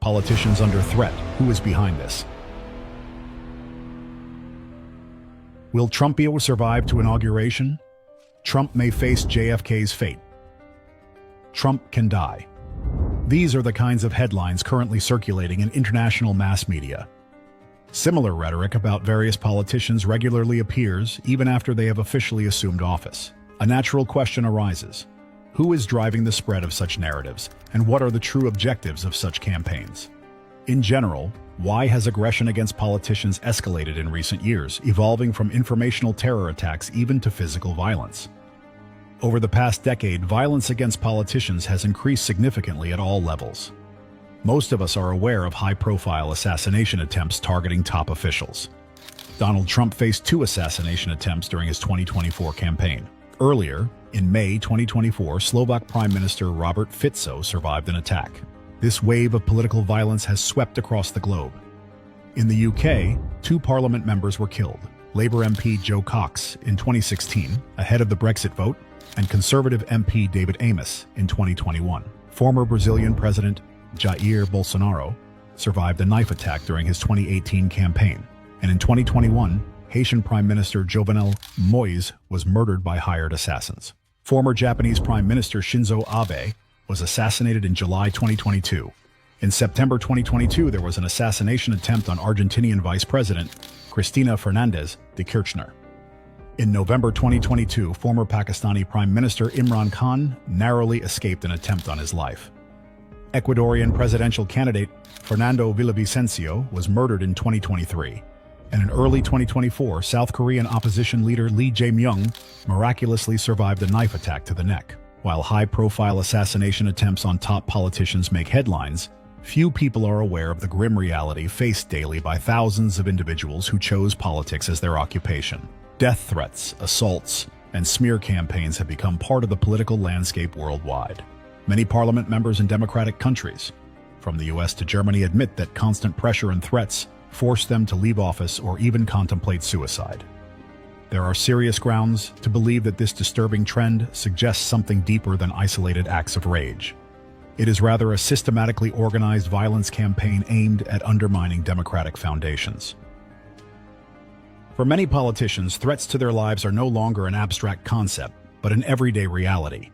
Politicians under threat. Who is behind this? Will Trump be able to survive to inauguration? Trump may face JFK's fate. Trump can die. These are the kinds of headlines currently circulating in international mass media. Similar rhetoric about various politicians regularly appears even after they have officially assumed office. A natural question arises. Who is driving the spread of such narratives, and what are the true objectives of such campaigns? In general, why has aggression against politicians escalated in recent years, evolving from informational terror attacks even to physical violence? Over the past decade, violence against politicians has increased significantly at all levels. Most of us are aware of high-profile assassination attempts targeting top officials. Donald Trump faced 2 assassination attempts during his 2024 campaign. Earlier, in May 2024, Slovak Prime Minister Robert Fico survived an attack. This wave of political violence has swept across the globe. In the UK, 2 parliament members were killed. Labour MP Joe Cox in 2016, ahead of the Brexit vote, and Conservative MP David Amos in 2021. Former Brazilian President Jair Bolsonaro survived a knife attack during his 2018 campaign. And in 2021, Haitian Prime Minister Jovenel Moïse was murdered by hired assassins. Former Japanese Prime Minister Shinzo Abe was assassinated in July 2022. In September 2022, there was an assassination attempt on Argentinian Vice President Cristina Fernández de Kirchner. In November 2022, former Pakistani Prime Minister Imran Khan narrowly escaped an attempt on his life. Ecuadorian presidential candidate Fernando Villavicencio was murdered in 2023. And in early 2024, South Korean opposition leader Lee Jae-myung miraculously survived a knife attack to the neck. While high-profile assassination attempts on top politicians make headlines, few people are aware of the grim reality faced daily by thousands of individuals who chose politics as their occupation. Death threats, assaults, and smear campaigns have become part of the political landscape worldwide. Many parliament members in democratic countries, from the US to Germany, admit that constant pressure and threats force them to leave office or even contemplate suicide. There are serious grounds to believe that this disturbing trend suggests something deeper than isolated acts of rage. It is rather a systematically organized violence campaign aimed at undermining democratic foundations. For many politicians, threats to their lives are no longer an abstract concept, but an everyday reality.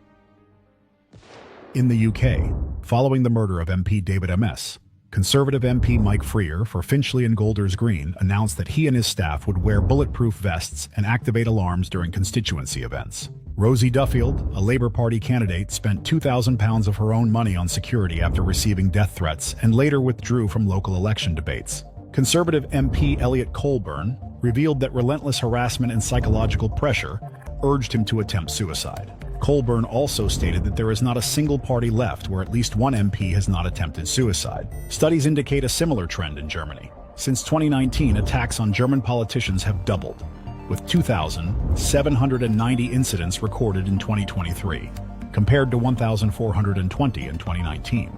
In the UK, following the murder of MP David Amos, Conservative MP Mike Freer for Finchley and Golders Green announced that he and his staff would wear bulletproof vests and activate alarms during constituency events. Rosie Duffield, a Labour Party candidate, spent £2,000 of her own money on security after receiving death threats and later withdrew from local election debates. Conservative MP Elliot Colburn revealed that relentless harassment and psychological pressure urged him to attempt suicide. Colburn also stated that there is not a single party left where at least one MP has not attempted suicide. Studies indicate a similar trend in Germany. Since 2019, attacks on German politicians have doubled, with 2,790 incidents recorded in 2023, compared to 1,420 in 2019.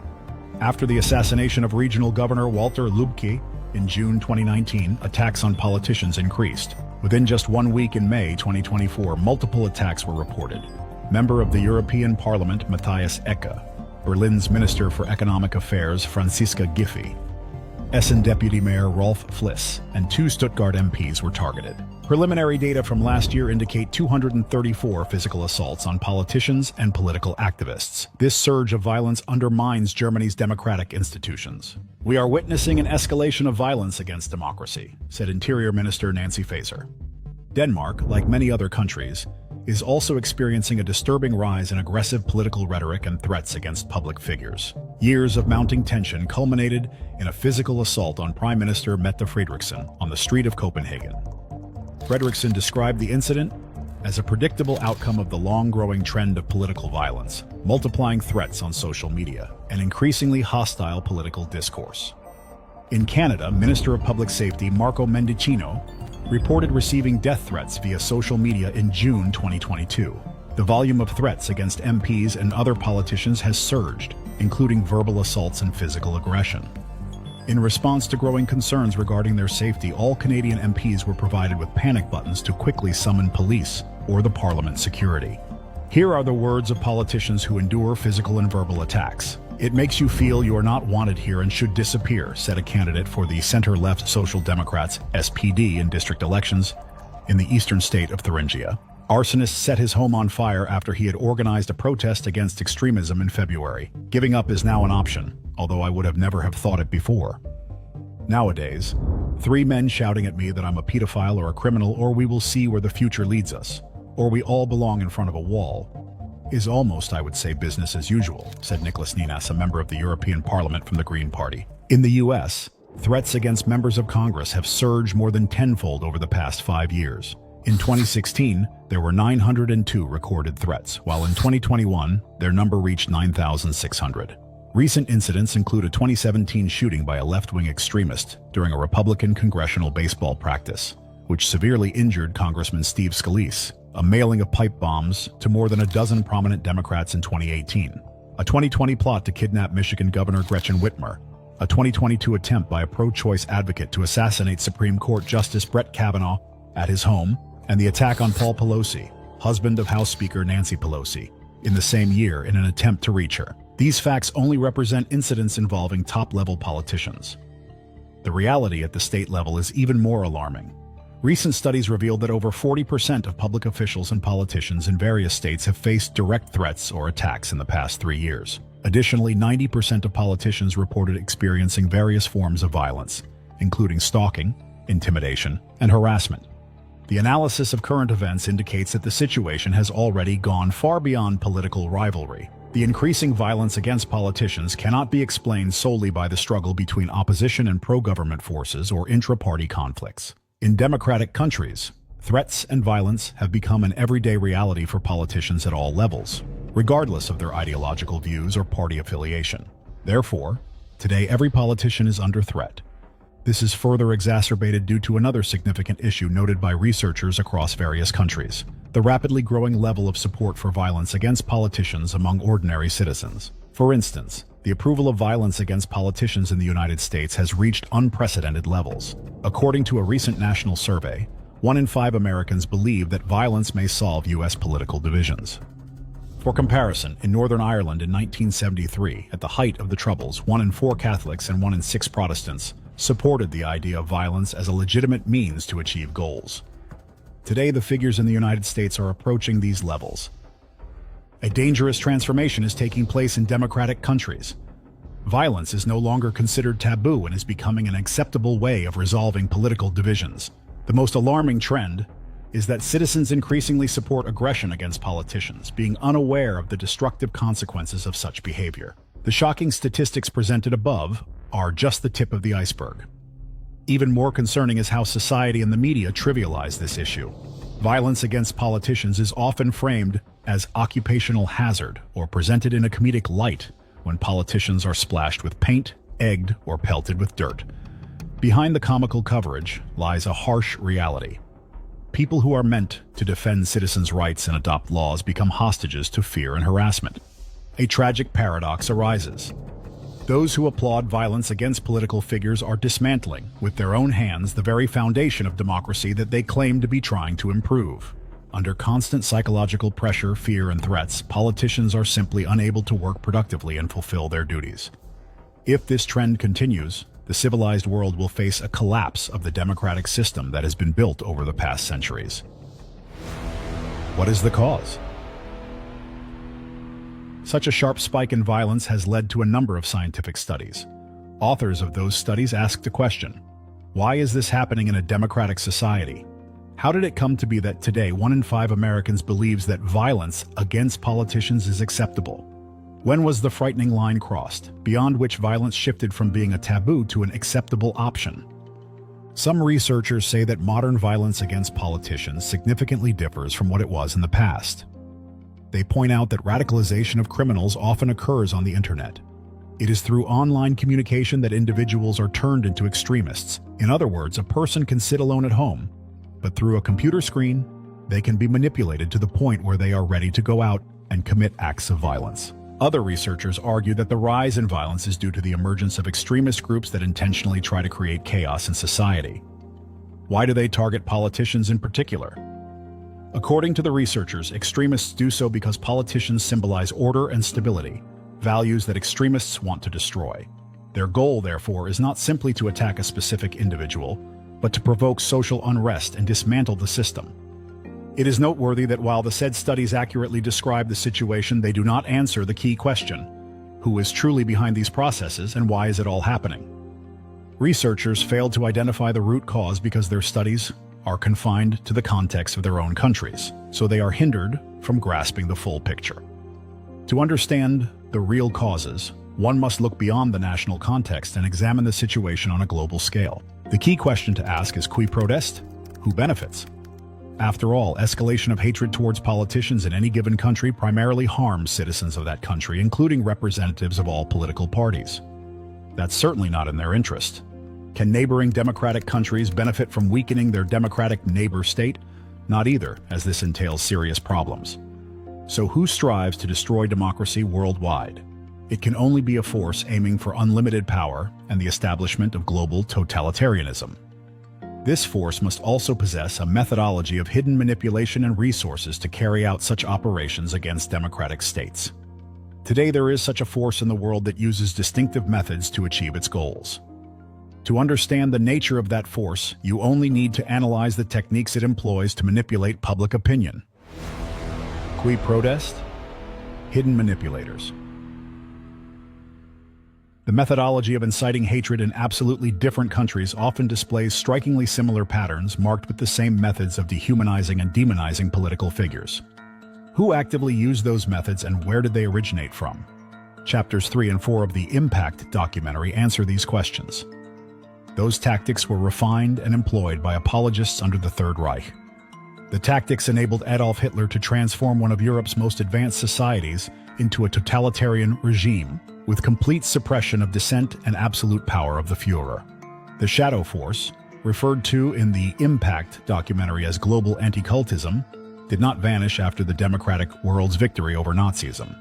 After the assassination of regional governor Walter Lübke in June 2019, attacks on politicians increased. Within just 1 week in May 2024, multiple attacks were reported. Member of the European Parliament Matthias Ecke, Berlin's Minister for Economic Affairs Franziska Giffey, Essen Deputy Mayor Rolf Fliss, and 2 Stuttgart MPs were targeted. Preliminary data from last year indicate 234 physical assaults on politicians and political activists. This surge of violence undermines Germany's democratic institutions. "We are witnessing an escalation of violence against democracy," said Interior Minister Nancy Faeser. Denmark, like many other countries, is also experiencing a disturbing rise in aggressive political rhetoric and threats against public figures. Years of mounting tension culminated in a physical assault on Prime Minister Mette Frederiksen on the street of Copenhagen. Frederiksen described the incident as a predictable outcome of the long-growing trend of political violence, multiplying threats on social media, and increasingly hostile political discourse. In Canada, Minister of Public Safety Marco Mendicino reported receiving death threats via social media in June 2022. The volume of threats against MPs and other politicians has surged, including verbal assaults and physical aggression. In response to growing concerns regarding their safety, all Canadian MPs were provided with panic buttons to quickly summon police or the Parliament security. Here are the words of politicians who endure physical and verbal attacks. It makes you feel you are not wanted here and should disappear, said a candidate for the center-left Social Democrats (SPD) in district elections in the eastern state of Thuringia. Arsonist set his home on fire after he had organized a protest against extremism in February. Giving up is now an option, although I would have never have thought it before. Nowadays, 3 men shouting at me that I'm a pedophile or a criminal, or we will see where the future leads us, or we all belong in front of a wall, is almost, I would say, business as usual, said Nicholas Ninas, a member of the European Parliament from the Green Party. In the US, threats against members of Congress have surged more than tenfold over the past 5 years. In 2016, there were 902 recorded threats, while in 2021, their number reached 9,600. Recent incidents include a 2017 shooting by a left-wing extremist during a Republican congressional baseball practice, which severely injured Congressman Steve Scalise, a mailing of pipe bombs to more than a dozen prominent Democrats in 2018, a 2020 plot to kidnap Michigan Governor Gretchen Whitmer, a 2022 attempt by a pro-choice advocate to assassinate Supreme Court Justice Brett Kavanaugh at his home, and the attack on Paul Pelosi, husband of House Speaker Nancy Pelosi, in the same year in an attempt to reach her. These facts only represent incidents involving top-level politicians. The reality at the state level is even more alarming. Recent studies revealed that over 40% of public officials and politicians in various states have faced direct threats or attacks in the past 3 years. Additionally, 90% of politicians reported experiencing various forms of violence, including stalking, intimidation, and harassment. The analysis of current events indicates that the situation has already gone far beyond political rivalry. The increasing violence against politicians cannot be explained solely by the struggle between opposition and pro-government forces or intra-party conflicts. In democratic countries, threats and violence have become an everyday reality for politicians at all levels, regardless of their ideological views or party affiliation. Therefore, today every politician is under threat. This is further exacerbated due to another significant issue noted by researchers across various countries: the rapidly growing level of support for violence against politicians among ordinary citizens. For instance, the approval of violence against politicians in the United States has reached unprecedented levels. According to a recent national survey, 1 in 5 Americans believe that violence may solve U.S. political divisions. For comparison, in Northern Ireland in 1973, at the height of the Troubles, 1 in 4 Catholics and 1 in 6 Protestants supported the idea of violence as a legitimate means to achieve goals. Today, the figures in the United States are approaching these levels. A dangerous transformation is taking place in democratic countries. Violence is no longer considered taboo and is becoming an acceptable way of resolving political divisions. The most alarming trend is that citizens increasingly support aggression against politicians, being unaware of the destructive consequences of such behavior. The shocking statistics presented above are just the tip of the iceberg. Even more concerning is how society and the media trivialize this issue. Violence against politicians is often framed as occupational hazard or presented in a comedic light when politicians are splashed with paint, egged, or pelted with dirt. Behind the comical coverage lies a harsh reality. People who are meant to defend citizens' rights and adopt laws become hostages to fear and harassment. A tragic paradox arises. Those who applaud violence against political figures are dismantling, with their own hands, the very foundation of democracy that they claim to be trying to improve. Under constant psychological pressure, fear, and threats, politicians are simply unable to work productively and fulfill their duties. If this trend continues, the civilized world will face a collapse of the democratic system that has been built over the past centuries. What is the cause? Such a sharp spike in violence has led to a number of scientific studies. Authors of those studies asked the question, why is this happening in a democratic society? How did it come to be that today 1 in 5 Americans believes that violence against politicians is acceptable? When was the frightening line crossed, beyond which violence shifted from being a taboo to an acceptable option? Some researchers say that modern violence against politicians significantly differs from what it was in the past. They point out that radicalization of criminals often occurs on the internet. It is through online communication that individuals are turned into extremists. In other words, a person can sit alone at home, but through a computer screen, they can be manipulated to the point where they are ready to go out and commit acts of violence. Other researchers argue that the rise in violence is due to the emergence of extremist groups that intentionally try to create chaos in society. Why do they target politicians in particular? According to the researchers, extremists do so because politicians symbolize order and stability, values that extremists want to destroy. Their goal, therefore, is not simply to attack a specific individual, but to provoke social unrest and dismantle the system. It is noteworthy that while the said studies accurately describe the situation, they do not answer the key question: who is truly behind these processes and why is it all happening? Researchers failed to identify the root cause because their studies are confined to the context of their own countries, so they are hindered from grasping the full picture. To understand the real causes, one must look beyond the national context and examine the situation on a global scale. The key question to ask is qui prodest? Who benefits? After all, escalation of hatred towards politicians in any given country primarily harms citizens of that country, including representatives of all political parties. That's certainly not in their interest. Can neighboring democratic countries benefit from weakening their democratic neighbor state? Not either, as this entails serious problems. So who strives to destroy democracy worldwide? It can only be a force aiming for unlimited power and the establishment of global totalitarianism. This force must also possess a methodology of hidden manipulation and resources to carry out such operations against democratic states. Today there is such a force in the world that uses distinctive methods to achieve its goals. To understand the nature of that force, you only need to analyze the techniques it employs to manipulate public opinion. Qui prodest? Hidden manipulators. The methodology of inciting hatred in absolutely different countries often displays strikingly similar patterns marked with the same methods of dehumanizing and demonizing political figures. Who actively used those methods and where did they originate from? Chapters 3 and 4 of the Impact documentary answer these questions. Those tactics were refined and employed by apologists under the Third Reich. The tactics enabled Adolf Hitler to transform one of Europe's most advanced societies into a totalitarian regime, with complete suppression of dissent and absolute power of the Führer. The shadow force, referred to in the Impact documentary as global anti-cultism, did not vanish after the democratic world's victory over Nazism.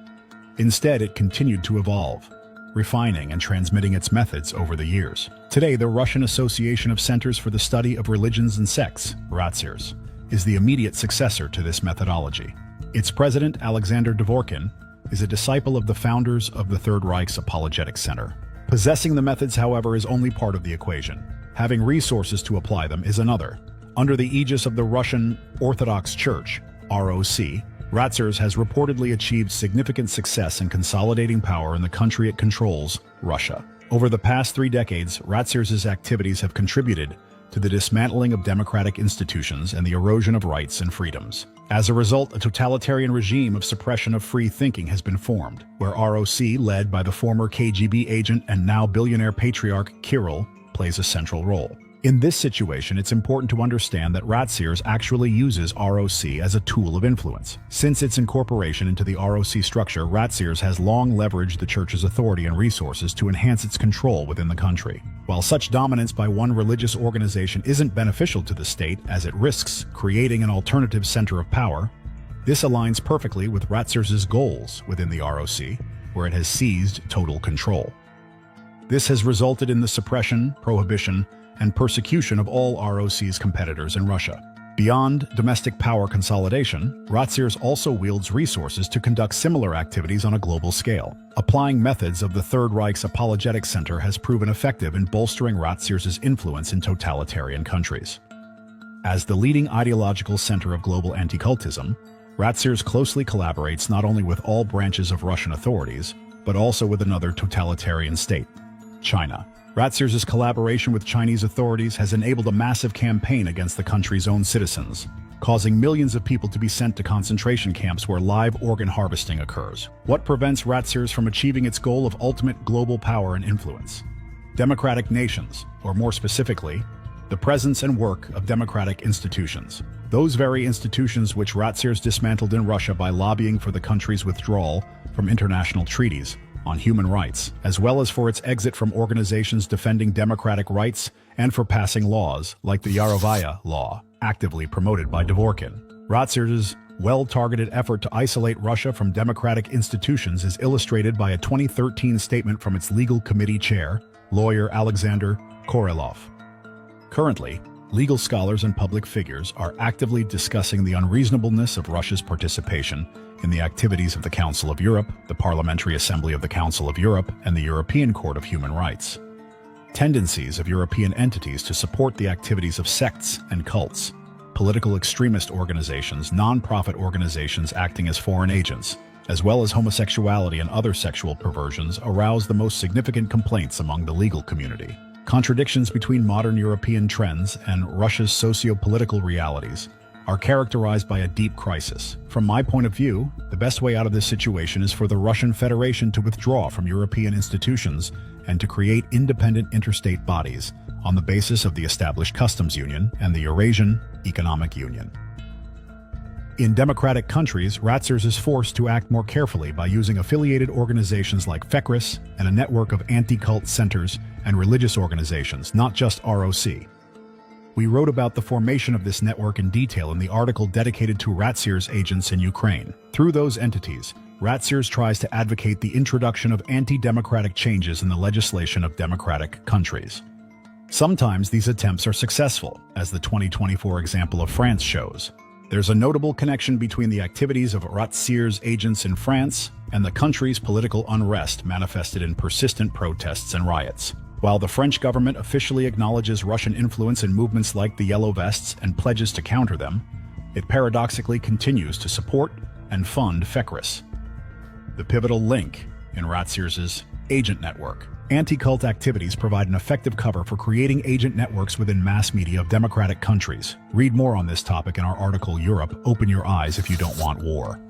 Instead, it continued to evolve, refining and transmitting its methods over the years. Today, the Russian Association of Centers for the Study of Religions and Sects, RATSERS, is the immediate successor to this methodology. Its president, Alexander Dvorkin, is a disciple of the founders of the Third Reich's Apologetic Center. Possessing the methods, however, is only part of the equation. Having resources to apply them is another. Under the aegis of the Russian Orthodox Church, ROC, RATSERS has reportedly achieved significant success in consolidating power in the country it controls, Russia. Over the past 3 decades, RATSERS's activities have contributed to the dismantling of democratic institutions and the erosion of rights and freedoms. As a result, a totalitarian regime of suppression of free thinking has been formed, where ROC, led by the former KGB agent and now billionaire patriarch Kirill, plays a central role. In this situation, it's important to understand that RATSERS actually uses ROC as a tool of influence. Since its incorporation into the ROC structure, RATSERS has long leveraged the church's authority and resources to enhance its control within the country. While such dominance by one religious organization isn't beneficial to the state, as it risks creating an alternative center of power, this aligns perfectly with RATSERS's goals within the ROC, where it has seized total control. This has resulted in the suppression, prohibition, and persecution of all ROC's competitors in Russia. Beyond domestic power consolidation, RATSERS also wields resources to conduct similar activities on a global scale. Applying methods of the Third Reich's Apologetic Center has proven effective in bolstering RATSERS's influence in totalitarian countries. As the leading ideological center of global anti-cultism, RATSERS closely collaborates not only with all branches of Russian authorities, but also with another totalitarian state, China. RATSERS's collaboration with Chinese authorities has enabled a massive campaign against the country's own citizens, causing millions of people to be sent to concentration camps where live organ harvesting occurs. What prevents RATSERS from achieving its goal of ultimate global power and influence? Democratic nations, or more specifically, the presence and work of democratic institutions. Those very institutions which RATSERS dismantled in Russia by lobbying for the country's withdrawal from international treaties on human rights, as well as for its exit from organizations defending democratic rights and for passing laws like the Yarovaya law, actively promoted by Dvorkin. RATSERS's well-targeted effort to isolate Russia from democratic institutions is illustrated by a 2013 statement from its legal committee chair, lawyer Alexander Korolov. Currently, legal scholars and public figures are actively discussing the unreasonableness of Russia's participation in the activities of the Council of Europe, the Parliamentary Assembly of the Council of Europe, and the European Court of Human Rights. Tendencies of European entities to support the activities of sects and cults, political extremist organizations, non-profit organizations acting as foreign agents, as well as homosexuality and other sexual perversions arouse the most significant complaints among the legal community. Contradictions between modern European trends and Russia's socio-political realities are characterized by a deep crisis. From my point of view, the best way out of this situation is for the Russian Federation to withdraw from European institutions and to create independent interstate bodies on the basis of the established Customs Union and the Eurasian Economic Union. In democratic countries, Ratzirs is forced to act more carefully by using affiliated organizations like FECRIS and a network of anti-cult centers and religious organizations, not just ROC. We wrote about the formation of this network in detail in the article dedicated to Ratzirs agents in Ukraine. Through those entities, Ratzirs tries to advocate the introduction of anti-democratic changes in the legislation of democratic countries. Sometimes these attempts are successful, as the 2024 example of France shows. There's a notable connection between the activities of Ratzirs agents in France and the country's political unrest manifested in persistent protests and riots. While the French government officially acknowledges Russian influence in movements like the Yellow Vests and pledges to counter them, it paradoxically continues to support and fund FECRIS, the pivotal link in Ratzirs' agent network. Anti-cult activities provide an effective cover for creating agent networks within mass media of democratic countries. Read more on this topic in our article, Europe, Open Your Eyes If You Don't Want War.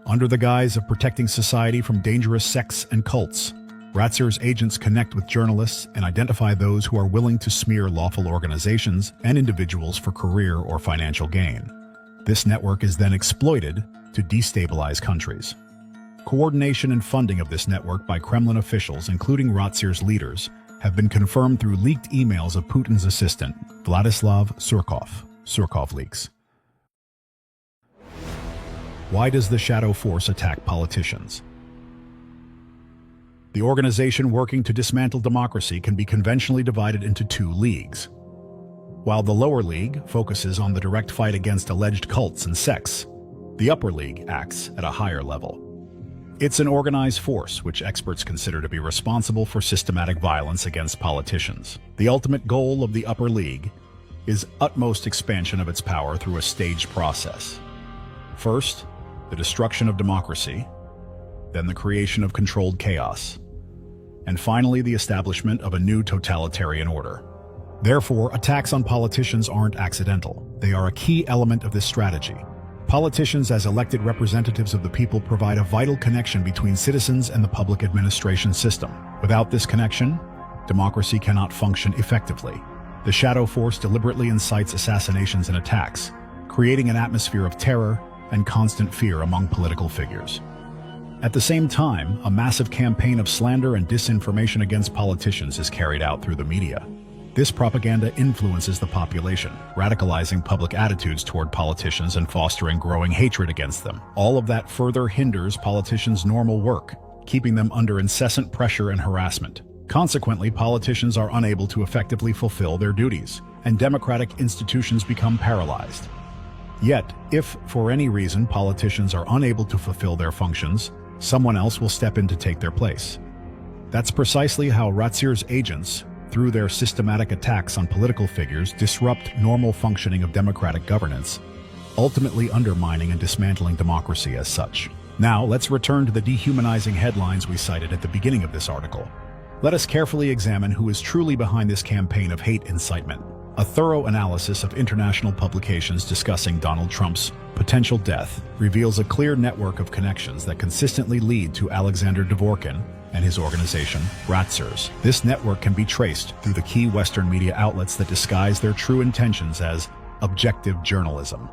Under the guise of protecting society from dangerous sects and cults, Ratzirs agents connect with journalists and identify those who are willing to smear lawful organizations and individuals for career or financial gain. This network is then exploited to destabilize countries. Coordination and funding of this network by Kremlin officials, including Ratzirs leaders, have been confirmed through leaked emails of Putin's assistant, Vladislav Surkov. Surkov leaks. Why does the shadow force attack politicians? The organization working to dismantle democracy can be conventionally divided into two leagues. While the lower league focuses on the direct fight against alleged cults and sects, the upper league acts at a higher level. It's an organized force which experts consider to be responsible for systematic violence against politicians. The ultimate goal of the upper league is utmost expansion of its power through a staged process. First, the destruction of democracy, then the creation of controlled chaos, and finally the establishment of a new totalitarian order. Therefore, attacks on politicians aren't accidental. They are a key element of this strategy. Politicians, as elected representatives of the people, provide a vital connection between citizens and the public administration system. Without this connection, democracy cannot function effectively. The shadow force deliberately incites assassinations and attacks, creating an atmosphere of terror and constant fear among political figures. At the same time, a massive campaign of slander and disinformation against politicians is carried out through the media. This propaganda influences the population, radicalizing public attitudes toward politicians and fostering growing hatred against them. All of that further hinders politicians' normal work, keeping them under incessant pressure and harassment. Consequently, politicians are unable to effectively fulfill their duties, and democratic institutions become paralyzed. Yet, if, for any reason, politicians are unable to fulfill their functions, someone else will step in to take their place. That's precisely how Ratzirs agents, through their systematic attacks on political figures, disrupt normal functioning of democratic governance, ultimately undermining and dismantling democracy as such. Now, let's return to the dehumanizing headlines we cited at the beginning of this article. Let us carefully examine who is truly behind this campaign of hate incitement. A thorough analysis of international publications discussing Donald Trump's potential death reveals a clear network of connections that consistently lead to Alexander Dvorkin and his organization, Ratzirs. This network can be traced through the key Western media outlets that disguise their true intentions as objective journalism.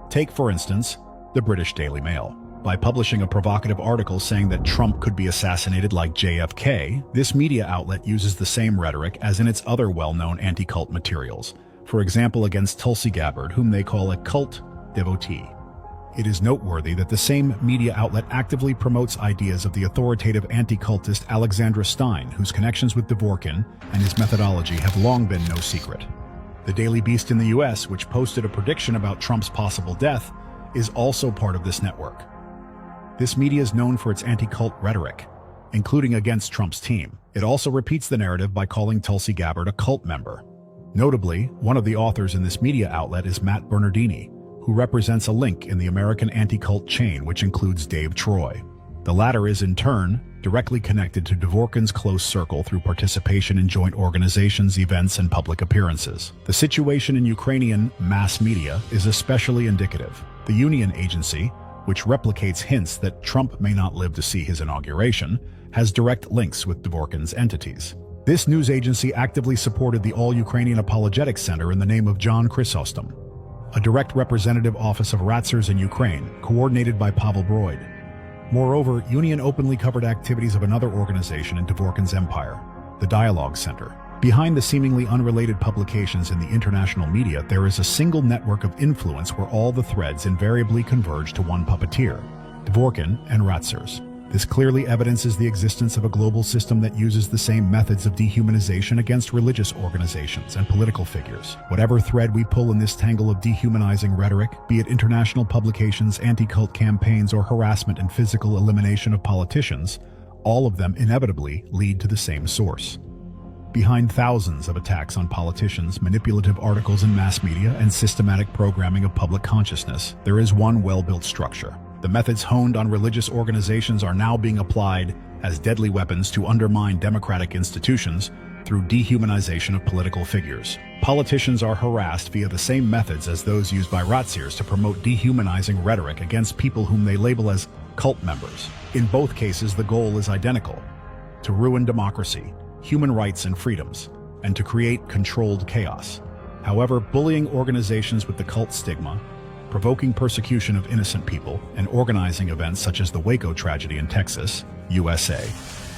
Take, for instance, the British Daily Mail. By publishing a provocative article saying that Trump could be assassinated like JFK, this media outlet uses the same rhetoric as in its other well-known anti-cult materials, for example against Tulsi Gabbard, whom they call a cult devotee. It is noteworthy that the same media outlet actively promotes ideas of the authoritative anti-cultist Alexandra Stein, whose connections with Dvorkin and his methodology have long been no secret. The Daily Beast in the US, which posted a prediction about Trump's possible death, is also part of this network. This media is known for its anti-cult rhetoric, including against Trump's team. It also repeats the narrative by calling Tulsi Gabbard a cult member. Notably, one of the authors in this media outlet is Matt Bernardini, who represents a link in the American anti-cult chain, which includes Dave Troy. The latter is, in turn, directly connected to Dvorkin's close circle through participation in joint organizations, events, and public appearances. The situation in Ukrainian mass media is especially indicative. The Union Agency, which replicates hints that Trump may not live to see his inauguration, has direct links with Dvorkin's entities. This news agency actively supported the All-Ukrainian Apologetics Center in the name of John Chrysostom, a direct representative office of Ratzers in Ukraine, coordinated by Pavel Broid. Moreover, Union openly covered activities of another organization in Dvorkin's empire, the Dialogue Center. Behind the seemingly unrelated publications in the international media, there is a single network of influence where all the threads invariably converge to one puppeteer, Dvorkin and Ratzers. This clearly evidences the existence of a global system that uses the same methods of dehumanization against religious organizations and political figures. Whatever thread we pull in this tangle of dehumanizing rhetoric, be it international publications, anti-cult campaigns, or harassment and physical elimination of politicians, all of them inevitably lead to the same source. Behind thousands of attacks on politicians, manipulative articles in mass media, and systematic programming of public consciousness, there is one well-built structure. The methods honed on religious organizations are now being applied as deadly weapons to undermine democratic institutions through dehumanization of political figures. Politicians are harassed via the same methods as those used by Ratzers to promote dehumanizing rhetoric against people whom they label as cult members. In both cases, the goal is identical: to ruin democracy, human rights and freedoms, and to create controlled chaos. However, bullying organizations with the cult stigma, provoking persecution of innocent people, and organizing events such as the Waco tragedy in Texas, USA,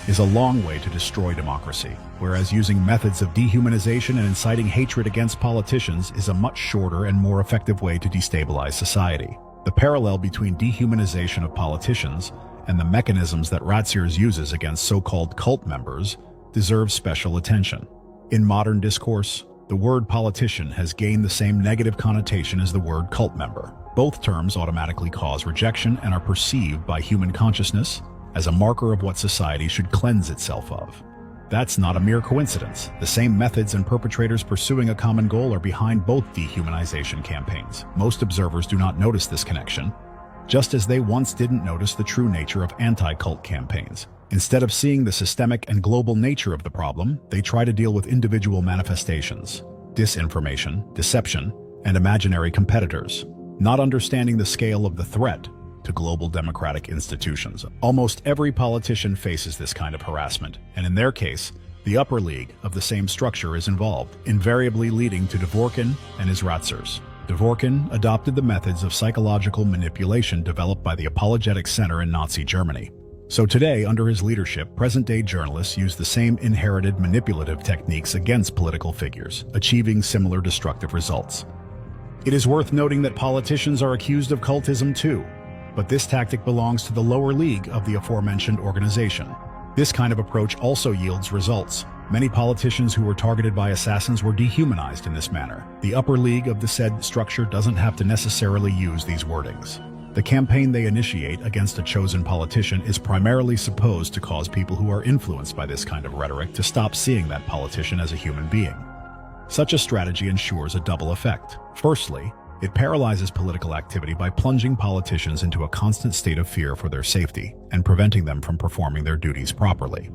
is a long way to destroy democracy, whereas using methods of dehumanization and inciting hatred against politicians is a much shorter and more effective way to destabilize society. The parallel between dehumanization of politicians and the mechanisms that Ratzers uses against so-called cult members deserves special attention. In modern discourse, the word politician has gained the same negative connotation as the word cult member. Both terms automatically cause rejection and are perceived by human consciousness as a marker of what society should cleanse itself of. That's not a mere coincidence. The same methods and perpetrators pursuing a common goal are behind both dehumanization campaigns. Most observers do not notice this connection, just as they once didn't notice the true nature of anti-cult campaigns. Instead of seeing the systemic and global nature of the problem, they try to deal with individual manifestations, disinformation, deception, and imaginary competitors, not understanding the scale of the threat to global democratic institutions. Almost every politician faces this kind of harassment, and in their case, the upper league of the same structure is involved, invariably leading to Dvorkin and his Ratzers. Dvorkin adopted the methods of psychological manipulation developed by the Apologetics Center in Nazi Germany. So today, under his leadership, present-day journalists use the same inherited manipulative techniques against political figures, achieving similar destructive results. It is worth noting that politicians are accused of cultism too, but this tactic belongs to the lower league of the aforementioned organization. This kind of approach also yields results. Many politicians who were targeted by assassins were dehumanized in this manner. The upper league of the said structure doesn't have to necessarily use these wordings. The campaign they initiate against a chosen politician is primarily supposed to cause people who are influenced by this kind of rhetoric to stop seeing that politician as a human being. Such a strategy ensures a double effect. Firstly, it paralyzes political activity by plunging politicians into a constant state of fear for their safety and preventing them from performing their duties properly.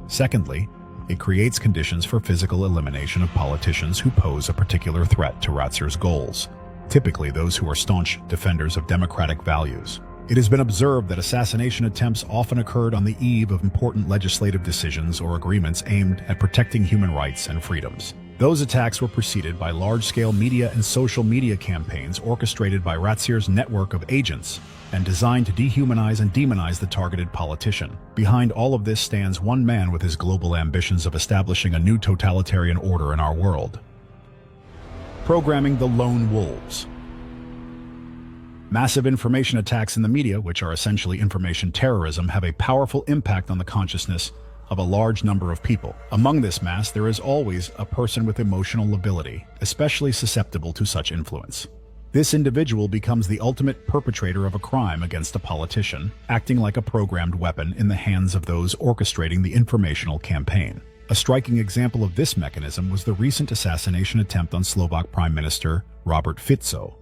Secondly, it creates conditions for physical elimination of politicians who pose a particular threat to Ratzer's goals, typically those who are staunch defenders of democratic values. It has been observed that assassination attempts often occurred on the eve of important legislative decisions or agreements aimed at protecting human rights and freedoms. Those attacks were preceded by large-scale media and social media campaigns orchestrated by Ratzer's network of agents and designed to dehumanize and demonize the targeted politician. Behind all of this stands one man with his global ambitions of establishing a new totalitarian order in our world. Programming the lone wolves. Massive information attacks in the media, which are essentially information terrorism, have a powerful impact on the consciousness of a large number of people. Among this mass, there is always a person with emotional lability, especially susceptible to such influence. This individual becomes the ultimate perpetrator of a crime against a politician, acting like a programmed weapon in the hands of those orchestrating the informational campaign. A striking example of this mechanism was the recent assassination attempt on Slovak Prime Minister Robert Fico.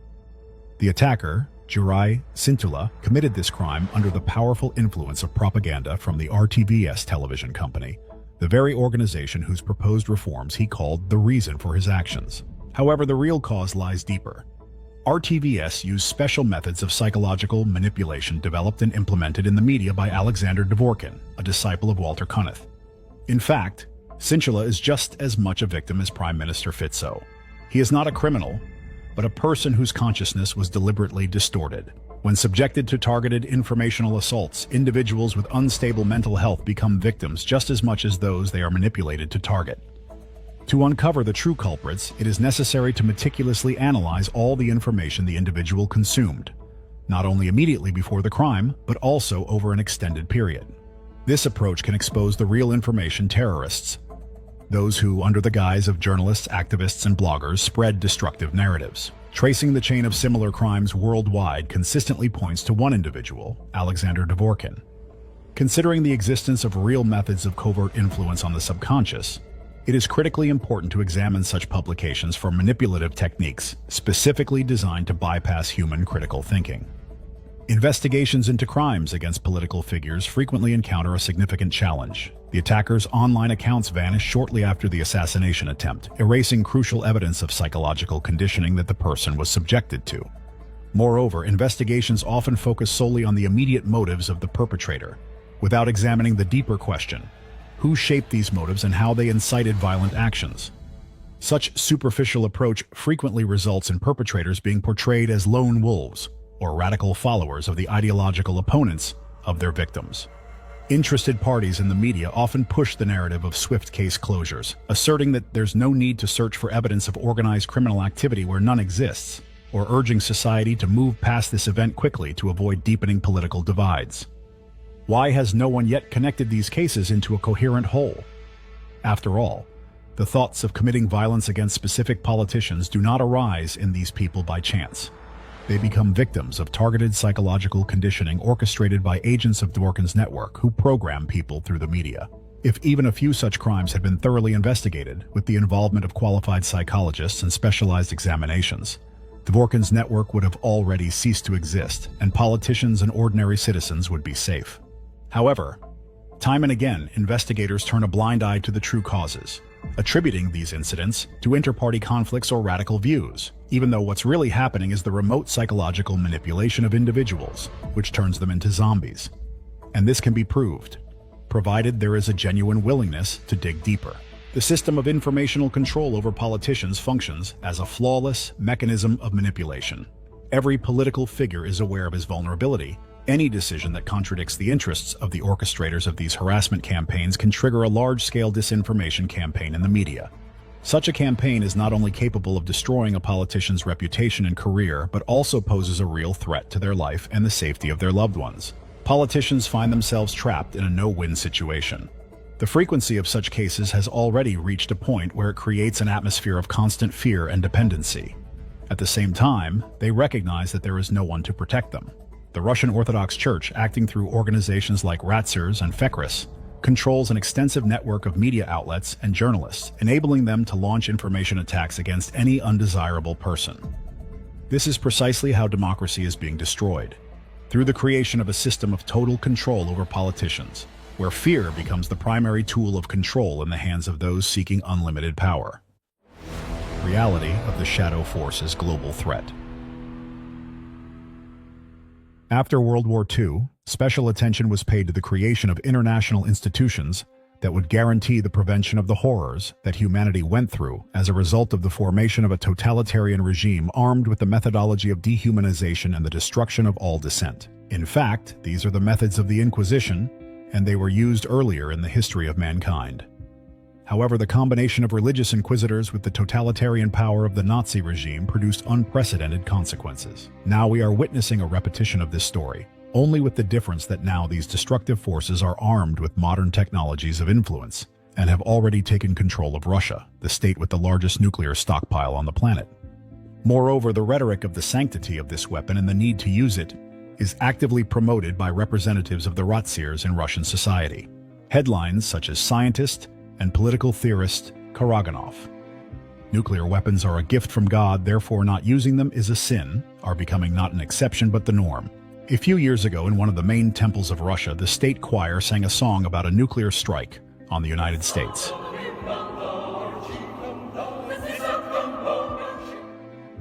The attacker, Juraj Cintula, committed this crime under the powerful influence of propaganda from the RTVS television company, the very organization whose proposed reforms he called the reason for his actions. However, the real cause lies deeper. RTVS used special methods of psychological manipulation developed and implemented in the media by Alexander Dvorkin, a disciple of Walter Kunneth. In fact, Cintula is just as much a victim as Prime Minister Fico. He is not a criminal, but a person whose consciousness was deliberately distorted. When subjected to targeted informational assaults, individuals with unstable mental health become victims just as much as those they are manipulated to target. To uncover the true culprits, it is necessary to meticulously analyze all the information the individual consumed, not only immediately before the crime, but also over an extended period. This approach can expose the real information terrorists, those who, under the guise of journalists, activists, and bloggers, spread destructive narratives. Tracing the chain of similar crimes worldwide consistently points to one individual, Alexander Dvorkin. Considering the existence of real methods of covert influence on the subconscious, it is critically important to examine such publications for manipulative techniques specifically designed to bypass human critical thinking. Investigations into crimes against political figures frequently encounter a significant challenge. The attacker's online accounts vanish shortly after the assassination attempt, erasing crucial evidence of psychological conditioning that the person was subjected to. Moreover, investigations often focus solely on the immediate motives of the perpetrator, without examining the deeper question: who shaped these motives and how they incited violent actions? Such superficial approach frequently results in perpetrators being portrayed as lone wolves or radical followers of the ideological opponents of their victims. Interested parties in the media often push the narrative of swift case closures, asserting that there's no need to search for evidence of organized criminal activity where none exists, or urging society to move past this event quickly to avoid deepening political divides. Why has no one yet connected these cases into a coherent whole? After all, the thoughts of committing violence against specific politicians do not arise in these people by chance. They become victims of targeted psychological conditioning orchestrated by agents of Dworkin's network who program people through the media. If even a few such crimes had been thoroughly investigated, with the involvement of qualified psychologists and specialized examinations, Dworkin's network would have already ceased to exist, and politicians and ordinary citizens would be safe. However, time and again, investigators turn a blind eye to the true causes, attributing these incidents to inter-party conflicts or radical views, even though what's really happening is the remote psychological manipulation of individuals, which turns them into zombies. And this can be proved, provided there is a genuine willingness to dig deeper. The system of informational control over politicians functions as a flawless mechanism of manipulation. Every political figure is aware of his vulnerability. Any decision that contradicts the interests of the orchestrators of these harassment campaigns can trigger a large-scale disinformation campaign in the media. Such a campaign is not only capable of destroying a politician's reputation and career, but also poses a real threat to their life and the safety of their loved ones. Politicians find themselves trapped in a no-win situation. The frequency of such cases has already reached a point where it creates an atmosphere of constant fear and dependency. At the same time, they recognize that there is no one to protect them. The Russian Orthodox Church, acting through organizations like Ratsurs and Fekris, controls an extensive network of media outlets and journalists, enabling them to launch information attacks against any undesirable person. This is precisely how democracy is being destroyed, through the creation of a system of total control over politicians, where fear becomes the primary tool of control in the hands of those seeking unlimited power. Reality of the shadow force's global threat. After World War II, special attention was paid to the creation of international institutions that would guarantee the prevention of the horrors that humanity went through as a result of the formation of a totalitarian regime armed with the methodology of dehumanization and the destruction of all dissent. In fact, these are the methods of the Inquisition, and they were used earlier in the history of mankind. However, the combination of religious inquisitors with the totalitarian power of the Nazi regime produced unprecedented consequences. Now we are witnessing a repetition of this story, only with the difference that now these destructive forces are armed with modern technologies of influence and have already taken control of Russia, the state with the largest nuclear stockpile on the planet. Moreover, the rhetoric of the sanctity of this weapon and the need to use it is actively promoted by representatives of the Ratsirs in Russian society. Headlines such as scientist and political theorist Karaganov. Nuclear weapons are a gift from God, therefore not using them is a sin, are becoming not an exception but the norm. A few years ago, in one of the main temples of Russia, the state choir sang a song about a nuclear strike on the United States.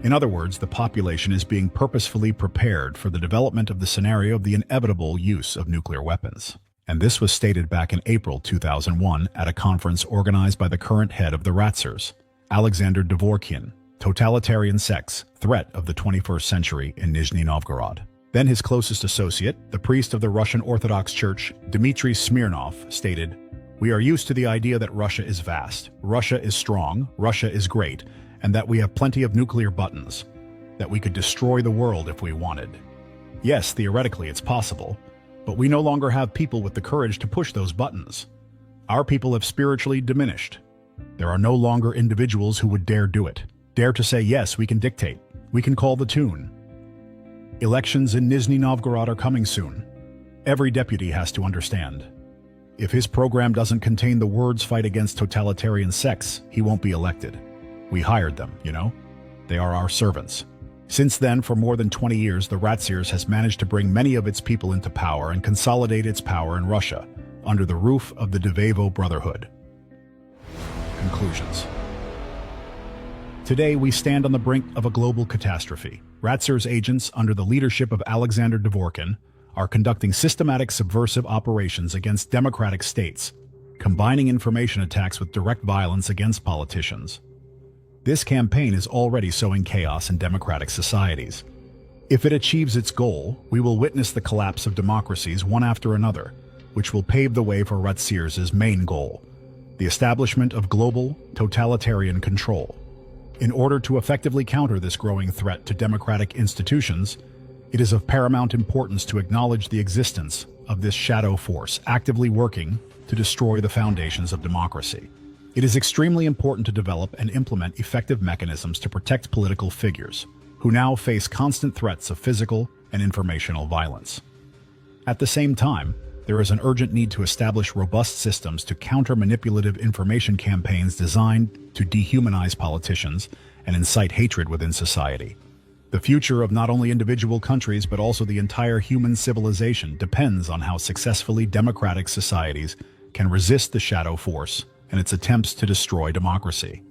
In other words, the population is being purposefully prepared for the development of the scenario of the inevitable use of nuclear weapons. And this was stated back in April 2001 at a conference organized by the current head of the Ratsirs, Alexander Dvorkin, totalitarian sect's threat of the 21st century in Nizhny Novgorod. Then his closest associate, the priest of the Russian Orthodox Church, Dmitry Smirnov, stated, "We are used to the idea that Russia is vast, Russia is strong, Russia is great, and that we have plenty of nuclear buttons, that we could destroy the world if we wanted. Yes, theoretically it's possible, but we no longer have people with the courage to push those buttons. Our people have spiritually diminished. There are no longer individuals who would dare do it, dare to say, yes, we can dictate, we can call the tune. Elections in Nizhny Novgorod are coming soon. Every deputy has to understand. If his program doesn't contain the words fight against totalitarian sects, he won't be elected. We hired them, you know? They are our servants." Since then, for more than 20 years, the Ratsirs has managed to bring many of its people into power and consolidate its power in Russia, under the roof of the Devevo Brotherhood. Conclusions. Today, we stand on the brink of a global catastrophe. Ratsirs agents, under the leadership of Alexander Dvorkin, are conducting systematic subversive operations against democratic states, combining information attacks with direct violence against politicians. This campaign is already sowing chaos in democratic societies. If it achieves its goal, we will witness the collapse of democracies one after another, which will pave the way for Ratsirs' main goal, the establishment of global, totalitarian control. In order to effectively counter this growing threat to democratic institutions, it is of paramount importance to acknowledge the existence of this shadow force actively working to destroy the foundations of democracy. It is extremely important to develop and implement effective mechanisms to protect political figures, who now face constant threats of physical and informational violence. At the same time, there is an urgent need to establish robust systems to counter manipulative information campaigns designed to dehumanize politicians and incite hatred within society. The future of not only individual countries but also the entire human civilization depends on how successfully democratic societies can resist the shadow force and its attempts to destroy democracy.